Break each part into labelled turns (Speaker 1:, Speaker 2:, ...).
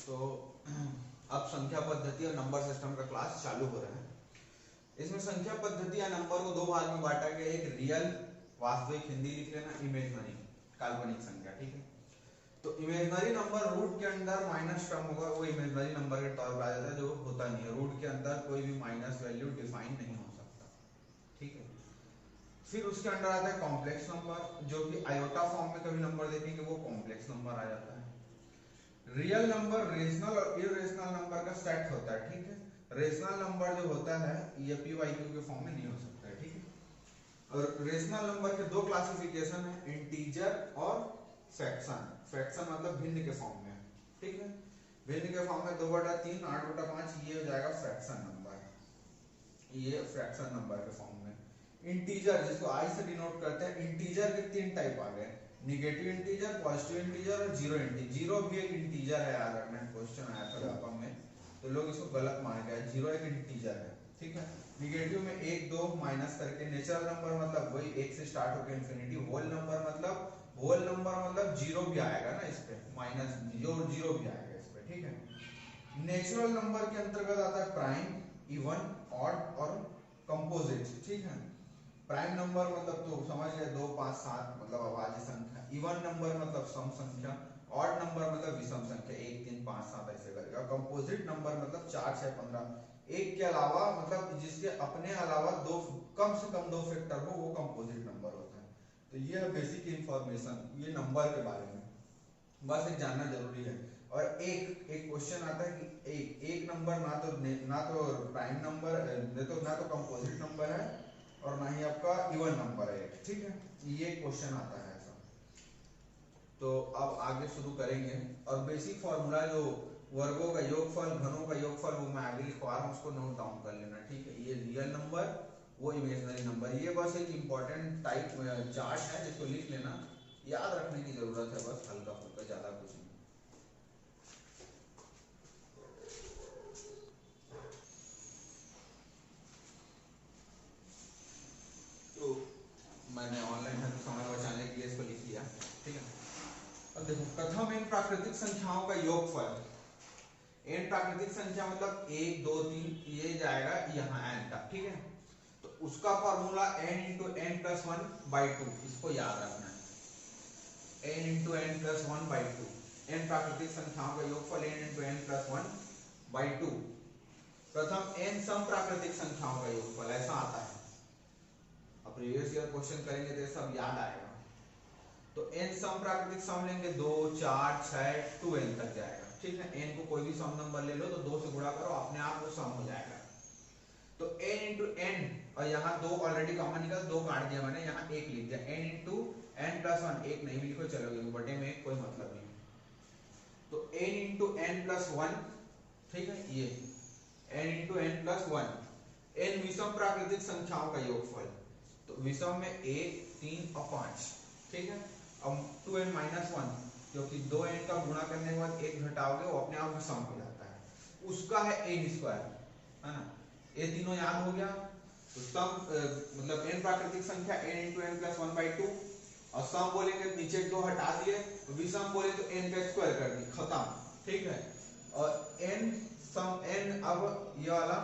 Speaker 1: तो अब संख्या पद्धति और नंबर सिस्टम का क्लास चालू हो रहा है। इसमें संख्या पद्धति या नंबर को दो भाग में बांटा गया, एक रियल वास्तविक, हिंदी लिख लेना, इमेजिनरी काल्पनिक संख्या, ठीक है। तो इमेजिनरी नंबर रूट के अंदर माइनस टर्म होगा, वो इमेजिनरी नंबर के तौर पर आ जाता है, जो होता नहीं है। रूट के अंदर कोई भी माइनस वैल्यू डिफाइन नहीं हो सकता, ठीक है। फिर उसके अंदर आता है कॉम्प्लेक्स नंबर, जो कि आयोटा फॉर्म में कभी नंबर देखेंगे वो कॉम्प्लेक्स नंबर आ जाता है। रियल नंबर रेशनल और इरेशनल नंबर का सेट होता है, ठीक है। रेशनल नंबर जो होता है ये पी वाई क्यू के फॉर्म में नहीं हो सकता है, ठीक है। और रेशनल नंबर के दो क्लासिफिकेशन है, इंटीजर और फ्रैक्शन। फ्रैक्शन मतलब भिन्न के फॉर्म में, ठीक है। भिन्न के फॉर्म में 2/3, 8/5 ये हो जाएगा फ्रैक्शन नंबर, ये फ्रैक्शन नंबर के फॉर्म में। इंटीजर जिसको आई से डिनोट करते हैं, इंटीजर के तीन टाइप आ गए, निगेटिव इंटीजर, पॉजिटिव इंटीजर और जीरो इंटीजर। जीरो भी एक इंटीजर है, याद रखना, क्वेश्चन आया था पेपर में तो लोग इसको गलत मान गए। जीरो एक इंटीजर है, ठीक है। निगेटिव में 1 2 माइनस करके, नेचुरल नंबर मतलब वही 1 से स्टार्ट होकर इंफिनिटी, होल नंबर मतलब जीरो भी आएगा ना इस पे, माइनस जीरो भी आएगा इस पे, ठीक है। नेचुरल नंबर के अंतर्गत आता है प्राइम, इवन, ऑड और कंपोजिट, ठीक है। प्राइम नंबर मतलब तो समझ गए 2 5 7 मतलब अभाज्य संख्या, इवन नंबर मतलब सम संख्या, ऑड नंबर मतलब विषम संख्या 1 3 5 7 ऐसे करेगा। कंपोजिट नंबर मतलब 4 6 15, एक के अलावा मतलब जिसके अपने अलावा दो, कम से कम दो फैक्टर हो, वो कंपोजिट नंबर होता है। तो ये है बेसिक इंफॉर्मेशन ये नंबर के बारे में, बस एक जानना जरूरी है। और एक क्वेश्चन आता है कि एक नंबर ना तो प्राइम नंबर, ना तो कंपोजिट नंबर है और ना ही आपका इवन नंबर है, ठीक है। ये क्वेश्चन आता है ऐसा। तो अब आगे शुरू करेंगे, और बेसिक फॉर्मूला जो वर्गों का योगफल, घनों का योगफल, वो मैं आगे लिखवा रहा हूँ, उसको नोट डाउन कर लेना, ठीक है। ये रियल नंबर, वो इमेजिनरी नंबर, ये बस एक इंपॉर्टेंट टाइप चार्ट है जिसको लिख लेना, याद रखने की जरूरत है बस, हल्का फुल्का, ज्यादा कुछ नहीं। तो मैंने ऑनलाइन है तो समय बचाने के लिए इसको लिख लिया, ठीक है। अब देखो, प्रथम एन प्राकृतिक संख्याओं का योगफल, एन प्राकृतिक संख्या मतलब 1 2 3 ये जाएगा यहाँ एन तक, ठीक है। तो उसका formula n into n plus 1/2, इसको याद रखना है, n into n plus 1/2। N प्राकृतिक संख्याओं का योगफल n इंटू एन प्लस 1/2। प्रथम n सम प्राकृतिक संख्याओं का योगफल, ऐसा आता है। अब प्रीवियस ईयर क्वेश्चन करेंगे तो सब याद आएगा। तो n सम प्राकृतिक सम लेंगे, 2 4 6 2n तक जाएगा, ठीक है। n को कोई भी सम नंबर ले लो तो 2 से गुणा करो, अपने आप वो सम हो जाएगा। तो n इंटू एन, और यहाँ 2 ऑलरेडी कॉमन निकल, 2 काट दिया मैंने, यहाँ 1 लिख दिया। n इंटू एन प्लस 1, 1 नहीं भी लिखो चलोगे, बटे में 1 कोई मतलब नहीं। तो n इंटू एन प्लस 1, ठीक है, ये n into n plus 1। n विषम प्राकृतिक संख्याओं का योगफल, तो विषम में 1 3 और 5, ठीक है। अब 2n माइनस 1, क्योंकि 2n का गुणा करने के बाद 1 घटाओगे वो अपने आप विषम हो जाता है, उसका है n स्क्वायर, है ना। ये तीनों याद हो गया। तो सम मतलब n प्राकृतिक संख्या n इंटू एन प्लस 1/2, और सम बोलेंगे नीचे 2 हटा दिए, विषम बोले तो n का स्क्वायर कर दी, खत्म, ठीक है। और n सम n, अब ये वाला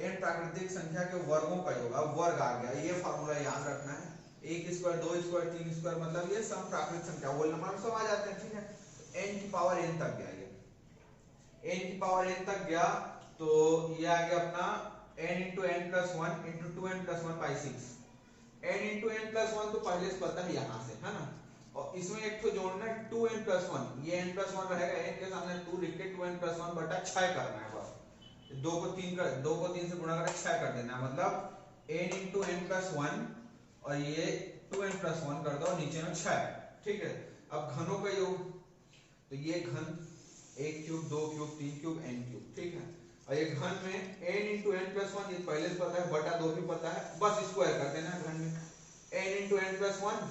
Speaker 1: n प्राकृतिक संख्या के वर्गों का योग, अब वर्ग आ गया, ये फार्मूला याद रखना है। 1 स्क्वायर 2 स्क्वायर 3 स्क्वायर मतलब ये सम प्राकृतिक संख्या, होल नंबर में सब आ जाते हैं, ठीक है। तो n की पावर n तक गया, ये n की पावर n तक गया, तो ये आ गया अपना n into n plus 1 into 2n plus 1/6। n into n plus 1 तो पहले से पता है यहाँ से, है ना। और इसमें एक तो जोड़ना है 2n प्लस 1, ये n प्लस 1 रहेगा, n के सामने 2 लिख के 2n प्लस 1 बटा 6 करना है बस। 2 को 3 से गुणा करके 6 कर देना है, मतलब n इंटू एन प्लस 1 और ये 2n प्लस 1 कर दो नीचे में 6, ठीक है। अब घनों का योग, तो ये घन 1 cube 2 cube 3 cube n cube, ठीक है। और ये घन में n इंटू एन प्लस 1 ये पहले से पता है, बटा 2 भी पता है, बस स्क्वायर कर देना है घन में, n इंटू एन प्लस 1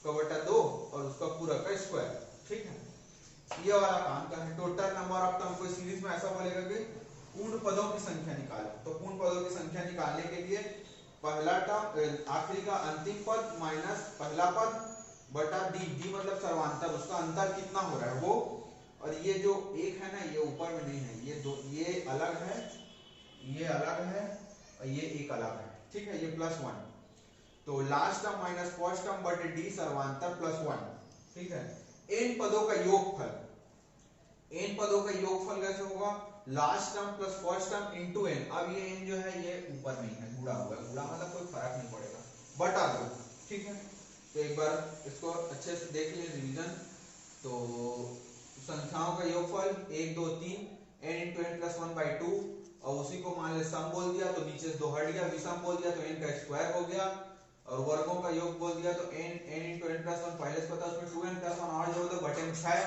Speaker 1: का बटा 2 और उसका पूरा का स्क्वायर, ठीक है। ये वाला काम का है। टोटल नंबर ऑफ टर्म, कोई सीरीज में ऐसा बोलेगा कि पूर्ण पदों की संख्या निकालो, तो पूर्ण पदों की संख्या निकालने के लिए पहला टर्म आखिरी का अंतिम पद माइनस पहला पद बटा डी, डी मतलब सर्वांतर, उसका अंतर कितना हो रहा है वो और ये जो एक है ना ये ऊपर में नहीं है, ये दो, ये अलग है, ये अलग है और ये एक अलग है, ठीक है, ये +1। तो last term minus first term बटे डी सर्वांतर +1, ठीक है। n पदों का योगफल, n पदों का योगफल कैसे होगा, last term plus first term into n। अब ये n जो है ये ऊपर नहीं है, गुणा हुआ है, गुणा मतलब कोई फर्क नहीं पड़ेगा, बटा 2, ठीक है। तो एक बार इसको अच्छे से देख लें रिवीजन। तो संख्याओं का योगफल 1 2 3 n इंटू n प्लस 1/2, और उसी को मान ले सम बोल दिया तो नीचे से 2 हट गया, विषम बोल दिया तो n का स्क्वायर हो गया, और वर्गों का योग बोल दिया तो n इंटू n प्लस 1 पहले से पता, उसमें 2n प्लस 1 और जोड़ दो बटे में 6।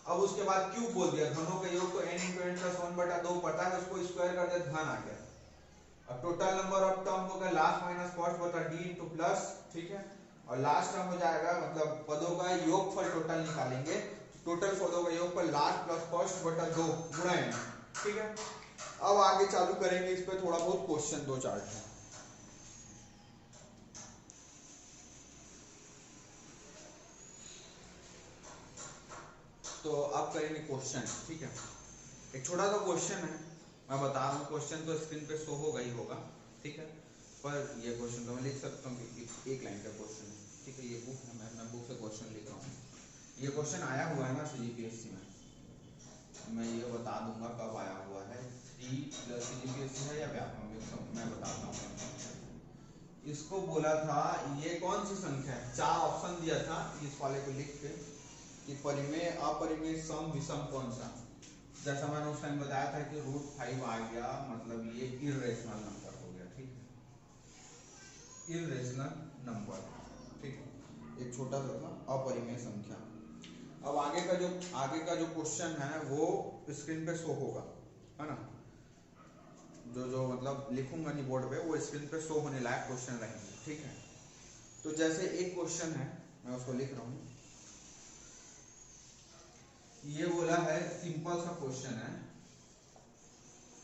Speaker 1: अब उसके बाद क्यूब बोल दिया, घनों का योग तो n इंटू n प्लस 1/2 पता है, उसको स्क्वायर कर दे, घन आ गया। अब टोटल नंबर ऑफ टर्म होगा लास्ट माइनस फर्स्ट बटा डी इंटू प्लस, ठीक है, और लास्ट टर्म हो जाएगा, मतलब पदों का योगफल टोटल निकालेंगे, टोटल पदों का योगफल लास्ट प्लस फर्स्ट बटा 2 गुणा n, ठीक है। अब आगे चालू करेंगे, इस पे थोड़ा बहुत क्वेश्चन 2-4 है। तो अब करेंगे क्वेश्चन, ठीक है। एक छोटा सा क्वेश्चन है, मैं बता रहा हूँ, क्वेश्चन तो स्क्रीन पे शो होगा ही होगा, ठीक है, पर ये क्वेश्चन तो मैं लिख सकता हूँ क्योंकि एक लाइन का क्वेश्चन है, ठीक है। ये बुक है, मैं अपना बुक से क्वेश्चन लिख रहा हूँ। ये क्वेश्चन आया हुआ है ना CGPSC में, मैं ये बता दूंगा कब आया हुआ है, 3 CGPSC है या व्यापक, मैं बताता हूँ। इसको बोला था, ये कौन सी संख्या है, 4 ऑप्शन दिया था, इस वाले को लिख के कि परिमेय अपरिमेय सम विषम कौन सा। जैसा मैंने उस टाइम बताया था कि √5 आ गया, मतलब ये इर्रेशनल नंबर हो गया, ठीक है, इर्रेशनल नंबर, ठीक है, एक छोटा सा अपरिमेय संख्या। अब आगे का जो क्वेश्चन है वो स्क्रीन पे शो होगा, है ना, जो मतलब लिखूंगा नहीं बोर्ड पे, वो स्क्रीन पे शो होने लायक क्वेश्चन रहेंगे, ठीक है। तो जैसे एक क्वेश्चन है, मैं उसको लिख रहा हूँ। ये बोला है, सिंपल सा क्वेश्चन है,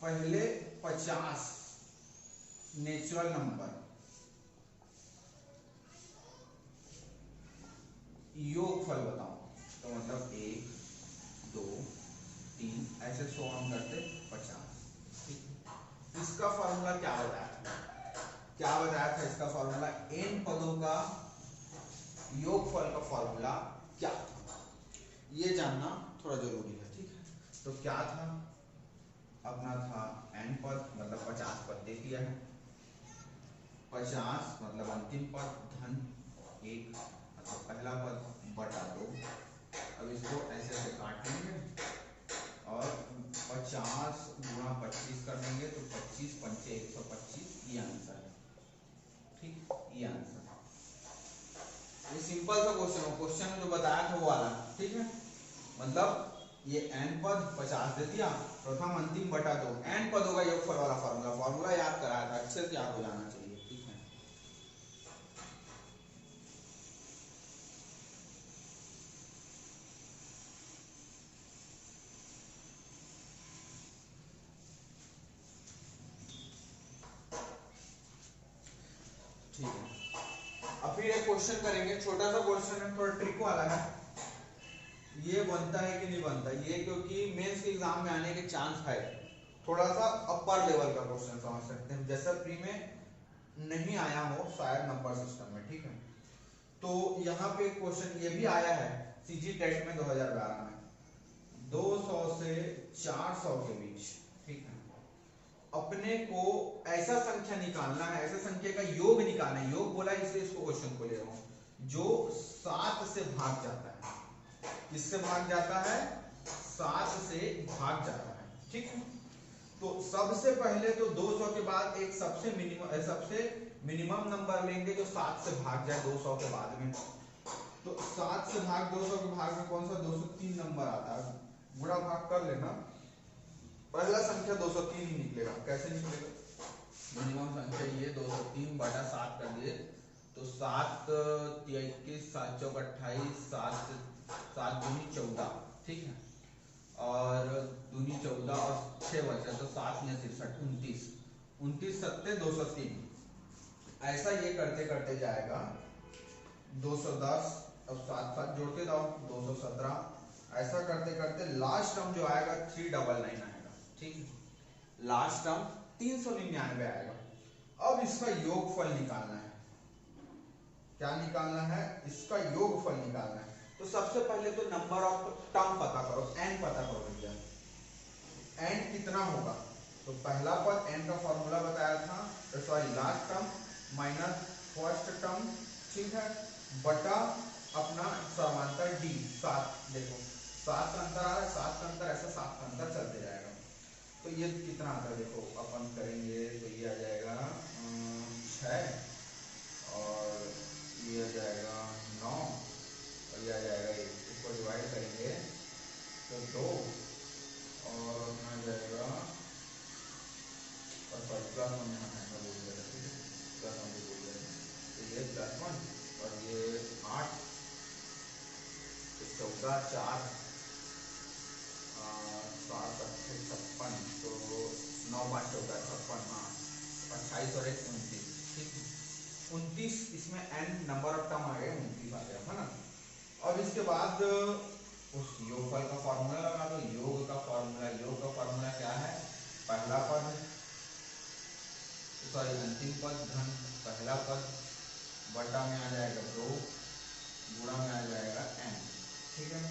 Speaker 1: पहले 50 नेचुरल नंबर योगफल बताओ। तो मतलब 1 2 3 ऐसे 100 हम करते 50, ठीक है। इसका फॉर्मूला क्या बताया था इसका फॉर्मूला, n पदों का योगफल का फॉर्मूला क्या था, ये जानना थोड़ा जरूरी है, ठीक है। तो क्या था, अपना था n पद, मतलब 50 पद दे दिया है, 50 मतलब अंतिम पद धन 1, मतलब पहला पद बटा 2। अब इसको ऐसे ऐसे काट लेंगे और 50 गुणा 25 कर देंगे, तो 25 पंचे 125, ये आंसर है, ठीक, ये आंसर है। ये सिंपल सा क्वेश्चन में जो बताया था वो वाला, ठीक है। मतलब ये n पद 50 दे दिया, प्रथम अंतिम बटा 2, n पदों का योगफल वाला फॉर्मूला याद कराया था, अच्छे से याद हो जाना चाहिए, ठीक है। ठीक है, अब फिर एक क्वेश्चन करेंगे, छोटा सा क्वेश्चन है, थोड़ा ट्रिक वाला है। ये बनता है कि नहीं बनता ये, क्योंकि मेंस के एग्जाम में आने के चांस है, थोड़ा सा अपर लेवल का क्वेश्चन समझ सकते हैं, जैसा प्री में नहीं आया हो शायद नंबर सिस्टम में, ठीक है। तो यहाँ पे क्वेश्चन ये भी आया है सीजी टेट में 2012 में, 200 से 400 के बीच, ठीक है, अपने को ऐसा संख्या निकालना है, ऐसे संख्या का योग निकालना है, योग बोला इसलिए इसको क्वेश्चन को ले रहा हूं, जो 7 से भाग जाता है, किससे भाग जाता है, 7 से भाग जाता है, ठीक है। तो सबसे पहले तो 200 के बाद एक सबसे मिनिमम नंबर लेंगे जो 7 से भाग जाए 200 के बाद में। तो 7 से भाग 200 के भाग में कौन सा 203 नंबर आता है, गुणा भाग कर लेना, पहला संख्या 203 ही निकलेगा। कैसे निकलेगा, मिनिमम संख्या ये 203 बटा 7 कर दिए, तो 7 21 7 चौक 28, 7 दूनी 14, ठीक है, और दूनी 14 और 6 बचे तो 7 या 63 29, 29 सत्ते 203, ऐसा ये करते करते जाएगा 210, अब 7 जोड़ते जाओ 217, ऐसा करते करते लास्ट टर्म जो आएगा 399 आएगा, ठीक है, लास्ट टर्म 399 आएगा। अब इसका योगफल निकालना है। क्या निकालना है? इसका योगफल निकालना है। तो सबसे पहले तो नंबर ऑफ टर्म पता करो, n पता करो भैया। n कितना होगा? तो पहला पद n का फॉर्मूला बताया था, तो sorry last term minus first term, ठीक है, बटा अपना समांतर d 7। देखो 7 का अंतर आ रहा है, 7 का अंतर ऐसा 7 का अंतर चलते जाएगा। तो ये कितना आता है? देखो अपन करेंगे तो ये आ जाएगा 6 और ये आ जाएगा 9 और ये आ जाएगा 1। इसको डिवाइड करेंगे तो 2 और अपना जाएगा, और सॉरी प्लस 1 यहाँ है बोल दिया था, ठीक है, प्लस 1 बोल दिया था। तो ये प्लस 1 और ये 8, तो 14 4 7 8 56, तो 9 5 14 56, हाँ 28 और 1 29, ठीक है, 29 इसमें n नंबर ऑफ टर्म आ गए, 29 आ गया, है ना। अब इसके बाद उस योगफल का फॉर्मूला लगा दो। योग का फॉर्मूला क्या है? पहला पद, सॉरी अंतिम पद धन पहला पद बटा में आ जाएगा 2 गुणा में आ जाएगा n, ठीक है,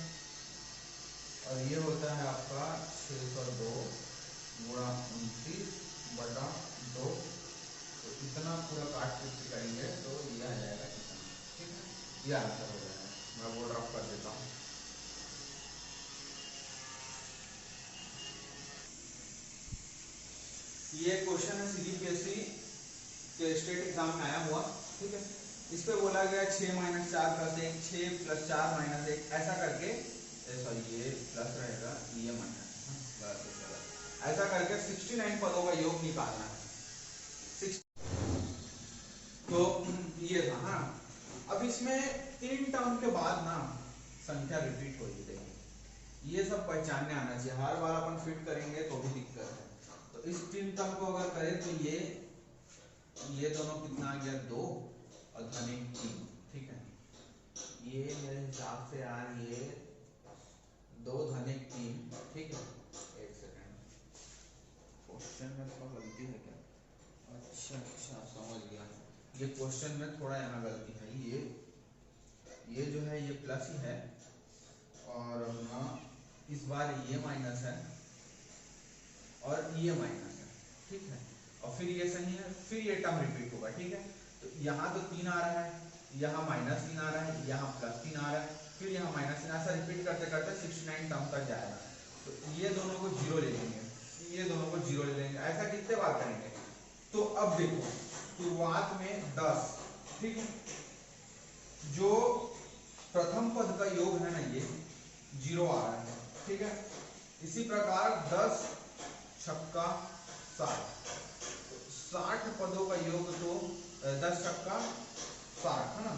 Speaker 1: और ये होता है आपका 602 गुणा 29 बटा 2। तो इतना पूरा काट पीट करेंगे तो ये आ जाएगा इतना, ठीक है, ये आंसर हो जाएगा। मैं वो ड्रॉप कर देता हूँ। ये क्वेश्चन है सीजीपीएससी के स्टेट एग्जाम में आया हुआ, ठीक है। इस पे बोला गया 6 - 4 + 1, 6 + 4 - 1, ऐसा करके, सॉरी ये प्लस रहेगा, ये माइनस, ऐसा करके 69 पदों का योग निकालना है। तो ये था, हाँ। अब इसमें 3 टर्म के बाद ना संख्या रिपीट हो जाती है, ये सब पहचानने आना चाहिए। हर बार अपन फिट करेंगे तो भी दिक्कत है। तो इस 3 टर्म को अगर करें तो ये दोनों कितना आ गया? 2 और धन 1 3, ठीक है। ये मेरे हिसाब से यार ये 2 धन 1 3, ठीक है। एक सेकंड, क्वेश्चन में थोड़ा गलती है क्या? अच्छा समझ गया। ये क्वेश्चन में थोड़ा यहाँ गलती है। ये जो है ये प्लस ही है, और अपना इस बार ये माइनस है और ये माइनस है, ठीक है, और फिर ये सही है, फिर ये टर्म रिपीट होगा, ठीक है। तो यहाँ तो 3 आ रहा है, यहाँ -3 आ रहा है, यहाँ +3 आ रहा है, फिर यहाँ -3, ऐसा रिपीट करते करते 69 टर्म तक जाएगा। तो ये दोनों को 0 ले लेंगे, ये दोनों को 0 ले लेंगे, ऐसा कितने बार करेंगे? तो अब देखो शुरुआत में 10, ठीक है, जो प्रथम पद का योग है ना ये 0 आ रहा है, ठीक है। इसी प्रकार 10 छक्का 60, 60 पदों का योग, तो 10 छक्का 60 है ना।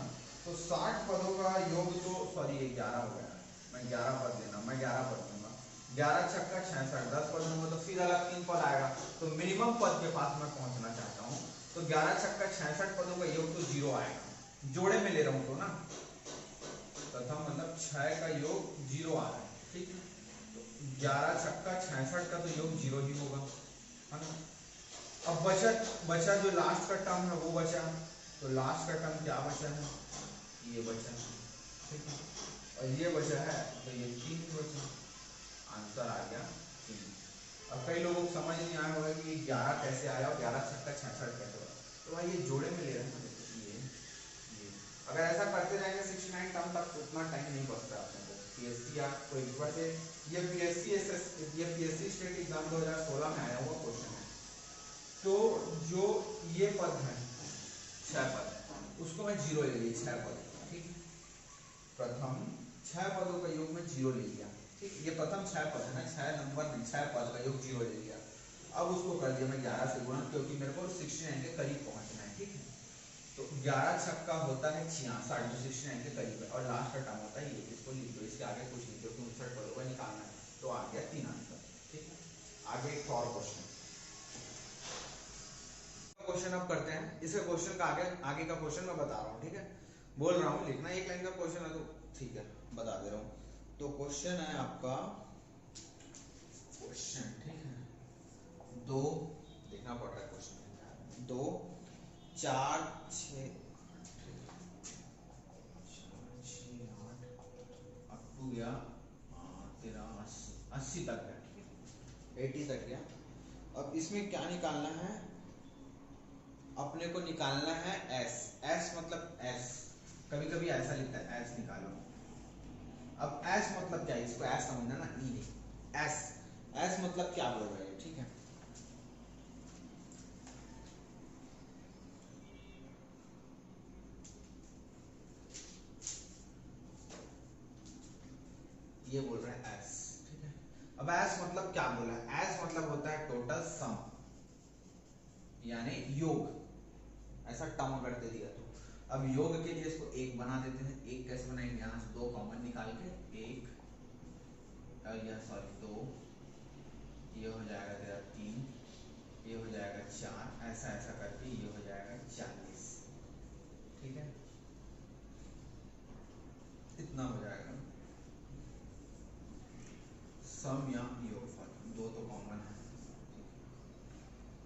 Speaker 1: तो 60 पदों का योग, तो सॉरी ये 11 हो गया, मैं 11 पद लेना, मैं 11 पद लूंगा। 11 छक्का 66, 10 पद लूंगा तो फिर अलग 3 पद आएगा, तो मिनिमम पद के पास मैं पहुंचना चाहता हूँ। तो 11 छक्का 66 पदों का योग तो 0 आएगा, जोड़े में ले रहा हूँ तो ना, प्रथम मतलब 6 का योग 0 आ रहा है, ठीक है। तो 11 छक्का 66 का तो योग 0 ही होगा, है ना। अब बचा जो लास्ट का टर्म है वो बचा, तो लास्ट का टर्म क्या बचा है? ये बचा है, ठीक है, और ये बचा है तो ये 3 बचा, आंसर आ गया 3। अब कई लोगों को समझ नहीं आया होगा कि 11 कैसे आया और 11 छक्का 66 कैसे हुआ। तो भाई ये जोड़े में ले रहे हैं, ये अगर ऐसा करते जाएंगे 69 टर्म तक तो उतना टाइम नहीं बचता अपने को। पीएससी या कोई वैसे ये पीएससी स्टेट एग्जाम 2016 में आया हुआ क्वेश्चन है। तो जो ये पद है 6 पद, उसको मैं 0 ले लिया, 6 पद, ठीक, प्रथम 6 पदों का योग में 0 ले लिया, ठीक। ये प्रथम 6 पद है ना, 6 नंबर में 6 पद का योग 0 ले लिया। अब उसको कर दिया मैं 11 से गुणा, क्योंकि मेरे को 69 के करीब पहुंचना है, ठीक है। तो 11 छक्का होता है 66, जो 69 के करीब है, और लास्ट का टर्म होता है ये, इसको लिख दो, इसके आगे कुछ नहीं, क्योंकि 59 पदों का निकालना है। तो आ गया 3 आंसर, ठीक है। आगे एक और क्वेश्चन अब करते हैं। इसके क्वेश्चन का आगे का क्वेश्चन मैं बता रहा हूँ, ठीक है, बोल रहा हूँ, लिखना एक लाइन का क्वेश्चन है तो ठीक है, बता दे रहा हूँ। तो क्वेश्चन है आपका, क्वेश्चन ठीक है, दो देखना पड़ रहा है क्वेश्चन, 2 4 6 अप टू गया तेरा 80 तक गया, ठीक है 80 तक गया। अब इसमें क्या निकालना है, अपने को निकालना है एस। एस मतलब एस, कभी कभी ऐसा लिखता है एस निकालो। अब एस मतलब क्या है, इसको एस समझना ना, ई नहीं एस। एस मतलब क्या बोल रहे हैं, ठीक है। ये बोल रहे हैं एस, ठीक है। अब एस मतलब क्या बोला है, एस मतलब होता है टोटल सम, यानी योग, ऐसा टर्म अगर दे दिया तो। अब योग के लिए इसको एक बना देते हैं। एक कैसे बनाएंगे, यहाँ से 2 कॉमन निकाल के, एक या सॉरी 2, ये हो जाएगा तेरा 3, ये हो जाएगा 4, ऐसा ऐसा करके ये हो जाएगा 40, ठीक है। इतना हो जाएगा सम या योगफल, 2 तो कॉमन है।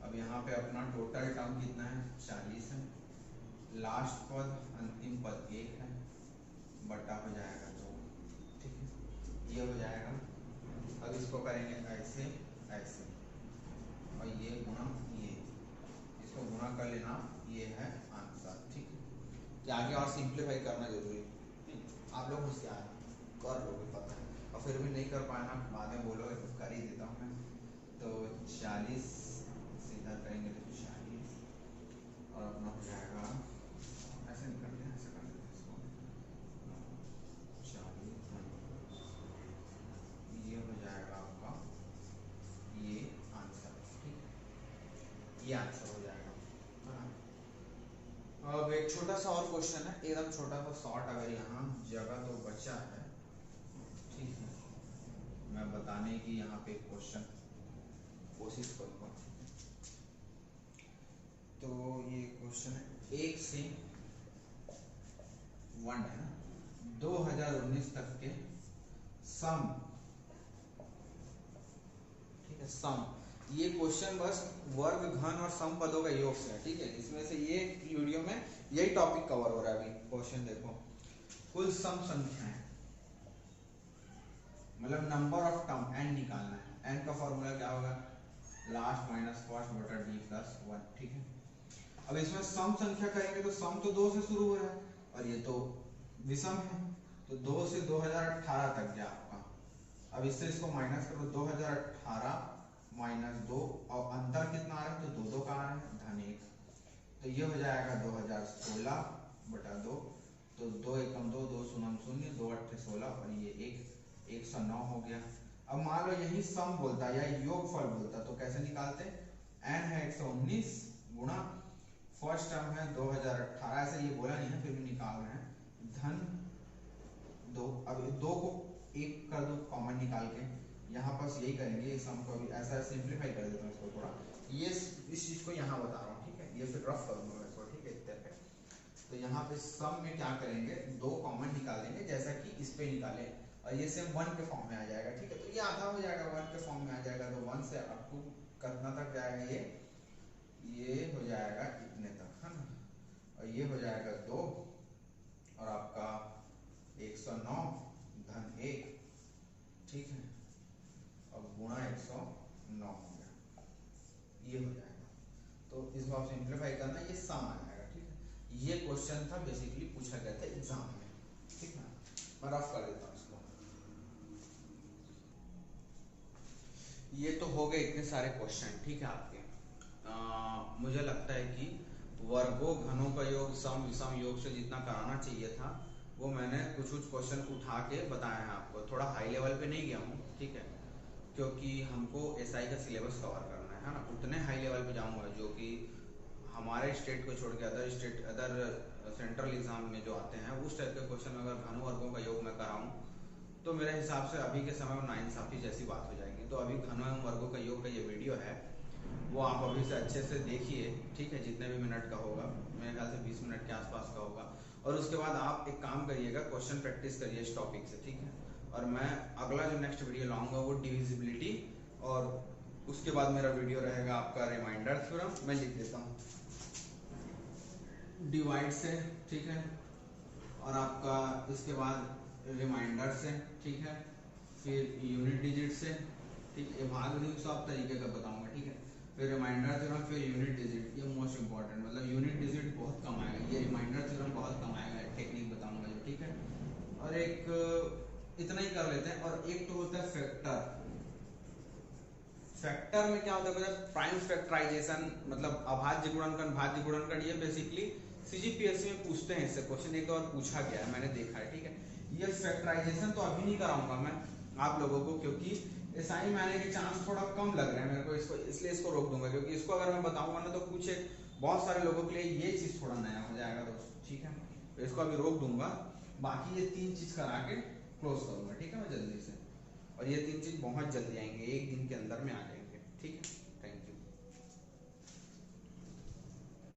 Speaker 1: अब यहाँ पे अपना टोटल टर्म कितना है, 40 है। लास्ट पद अंतिम पद 1 है, बटा हो जाएगा 2, ठीक है। ये हो जाएगा। अब इसको करेंगे ऐसे ऐसे, और ये गुणा ये, इसको गुणा कर लेना, ये है आंसर, ठीक है। कि आगे और सिंप्लीफाई करना जरूरी है, आप लोग होशियार कर लोगे पता है, और फिर भी नहीं कर पाए ना बाद में बोलोगे तो कर ही देता हूँ मैं। तो 40 सीधा करेंगे तो 40, और अपना हो जाएगा ऐसे निकलते हैं, ऐसे कर देते हैं इसको 40, ये हो जाएगा आपका ये आंसर, ठीक है। ये आंसर हो जाएगा। अब एक छोटा सा और क्वेश्चन है, एकदम छोटा सा शॉर्ट, अगर यहाँ जगह तो बचा है, ठीक है, मैं बताने की यहाँ पे क्वेश्चन कोशिश करूँगा। तो ये क्वेश्चन है 1 से 1 है ना, 2019 तक के सम, ठीक है सम। ये क्वेश्चन बस वर्ग घन और सम पदों का योग से है, ठीक है। इसमें से ये वीडियो में यही टॉपिक कवर हो रहा है। अभी क्वेश्चन देखो, कुल सम संख्याएं, मतलब नंबर ऑफ टर्म एन निकालना है। एन का फॉर्मूला क्या होगा, लास्ट माइनस फर्स्ट बटा डी प्लस 1, ठीक है। अब इसमें सम संख्या करेंगे तो सम तो 2 से शुरू हो रहा है, और ये तो विषम है, तो 2 से 2018 तक गया आपका। अब इससे इसको माइनस करो, 2018 माइनस 2, और अंतर कितना आ रहा है, तो 2 2 का आ रहा है, धन 1, तो ये हो जाएगा 2016 बटा 2, तो 2 एकम 2, 2 शून्य 0, 2 अट्ठे 16, और ये 109 हो गया। अब मान लो यही सम बोलता या योगफल बोलता तो कैसे निकालते, n है 119 गुणा फर्स्ट टर्म है 2018, ऐसे ये बोला नहीं है फिर भी निकाल रहे हैं, धन 2। अब 2 को 1 कर दो कॉमन निकाल के, यहाँ पर यही करेंगे, इस सम को अभी ऐसा सिंप्लीफाई कर देता हूँ इसको थोड़ा, ये इस चीज को यहाँ बता रहा हूँ, ठीक है। ये फिर रफ कर दूंगा इसको, ठीक है इतने पे। तो यहाँ पे सम में क्या करेंगे, 2 कॉमन निकाल देंगे जैसा कि इस पे निकाले, और ये सेम 1 के फॉर्म में आ जाएगा, ठीक है। तो ये आधा हो जाएगा, 1 के फॉर्म में आ जाएगा, तो 1 से अप टू कितना तक जाएगा, ये हो जाएगा इतने तक, है ना। और ये हो जाएगा 2, और आपका 109 धन 1, ठीक है, और गुणा 109 हो गया, ये हो जाएगा। तो इसको आप सिंप्लीफाई करना, ये सम आ जाएगा, ठीक है। ये क्वेश्चन था बेसिकली पूछा गया था एग्जाम में, ठीक है। मैं रफ कर देता हूँ इसको। ये तो हो गए इतने सारे क्वेश्चन, ठीक है आपके। मुझे लगता है कि वर्गों घनों का योग, सम विषम योग से जितना कराना चाहिए था वो मैंने कुछ कुछ क्वेश्चन उठा के बताया है आपको। थोड़ा हाई लेवल पे नहीं गया हूँ, ठीक है, क्योंकि हमको एसआई का सिलेबस कवर करना है ना। उतने हाई लेवल पे जाऊंगा जो कि हमारे स्टेट को छोड़ के अदर सेंट्रल एग्जाम में जो आते हैं उस टाइप के क्वेश्चन अगर घन वर्गों का योग मैं कराऊं तो मेरे हिसाब से अभी के समय में नाइंसाफी जैसी बात हो जाएगी। तो अभी घन वर्गों का योग का ये वीडियो है वो आप अभी से अच्छे से देखिए, ठीक है, जितने भी मिनट का होगा, मेरे ख्याल से 20 मिनट के आसपास का होगा। और उसके बाद आप एक काम करिएगा, क्वेश्चन प्रैक्टिस करिए इस टॉपिक से, ठीक है। और मैं अगला जो नेक्स्ट वीडियो लाऊंगा वो डिविजिबिलिटी, और उसके बाद मेरा वीडियो रहेगा आपका रिमाइंडर थ्योरम। मैं लिख देता हूँ डिवाइड से, ठीक है, और आपका इसके बाद रिमाइंडर से, ठीक है, फिर यूनिट डिजिट से, ठीक है, भाग नहीं सब तरीके का बताऊंगा, ठीक है, फिर रिमाइंडर थ्योरम, फिर यूनिट डिजिट। ये मोस्ट इंपॉर्टेंट, मतलब यूनिट डिजिट बहुत कम आएगा, ये रिमाइंडर थ्योरम बहुत कम आएगा, टेक्निक बताऊंगा जो, ठीक है। और एक इतना ही कर लेते हैं। और एक तो होता है फैक्टर। फैक्टर में क्या होता है, प्राइम फैक्टराइजेशन, मतलब अभाज्य गुणनखंड, भाज्य गुणनखंड। ये बेसिकली सीजीपीएससी में पूछते हैं, इससे क्वेश्चन एक बार पूछा गया है, मैंने देखा है, ठीक है। ये फैक्टराइजेशन तो अभी नहीं कराऊंगा मैं आप लोगों को, क्योंकि एसआई में आने के चांस थोड़ा कम लग रहे हैं मेरे को, इसको इसलिए इसको रोक दूंगा, क्योंकि इसको अगर मैं बताऊंगा ना तो कुछ बहुत सारे लोगों के लिए ये चीज थोड़ा नया हो जाएगा दोस्तों, ठीक है। तो इसको अभी रोक दूंगा, बाकी ये 3 चीज करा के क्लोज करूंगा, ठीक है, मैं जल्दी से। और ये 3 चीज बहुत जल्दी आएंगे, एक दिन के अंदर में आ जाएंगे, ठीक है।